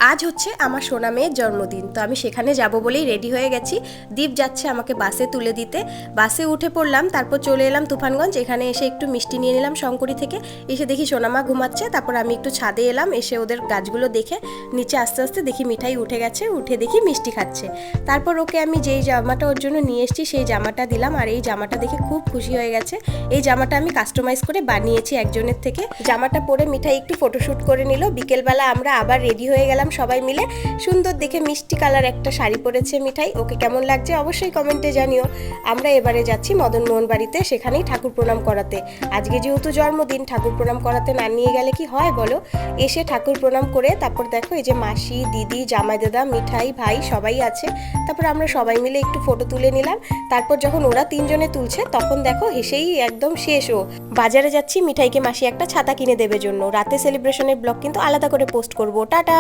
আজ হচ্ছে আমার সোনা মেয়ের জন্মদিন, তো আমি সেখানে যাব বলেই রেডি হয়ে গেছি। দীপ যাচ্ছে আমাকে বাসে তুলে দিতে। বাসে উঠে পড়লাম, তারপর চলে এলাম তুফানগঞ্জ। এখানে এসে একটু মিষ্টি নিয়ে নিলাম শঙ্করী থেকে। এসে দেখি সোনামা ঘুমাচ্ছে, তারপর আমি একটু ছাদে এলাম। এসে ওদের গাছগুলো দেখে নিচে আস্তে আস্তে দেখি মিঠাই উঠে গেছে, উঠে দেখি মিষ্টি খাচ্ছে। তারপর ওকে আমি যেই জামাটা ওর জন্য নিয়ে এসেছি সেই জামাটা দিলাম, আর এই জামাটা দেখে খুব খুশি হয়ে গেছে। এই জামাটা আমি কাস্টমাইজ করে বানিয়েছি একজনের থেকে। জামাটা পরে মিঠাই একটু ফটোশ্যুট করে নিল। বিকেলবেলা আমরা আবার রেডি হয়ে গেলাম সবাই মিলে। সুন্দর দেখে মিষ্টি কালার একটা শাড়ি পরেছে মিঠাই, ওকে কেমন লাগছে অবশ্যই কমেন্টে জানিও। আমরা এবারে যাচ্ছি মদন মোহন বাড়িতে, সেখানেই ঠাকুর প্রণাম করাতে। আজকে যেহেতু জন্মদিন, ঠাকুর প্রণাম করাতে না নিয়ে গেলে কি হয় বলো। এসে ঠাকুর প্রণাম করে তারপর দেখো এই যে মাসি, দিদি, জামাই দাদা, মিঠাই, ভাই সবাই আছে। তারপর আমরা সবাই মিলে একটু ফটো তুলে নিলাম। তারপর যখন ওরা তিনজনে তুলছে তখন দেখো হেসেই একদম শেষ। ও বাজারে যাচ্ছি মিঠাইকে মাসি একটা ছাতা কিনে দেবে জন্য। রাতে সেলিব্রেশনের ব্লগ কিন্তু আলাদা করে পোস্ট করবো। টাটা।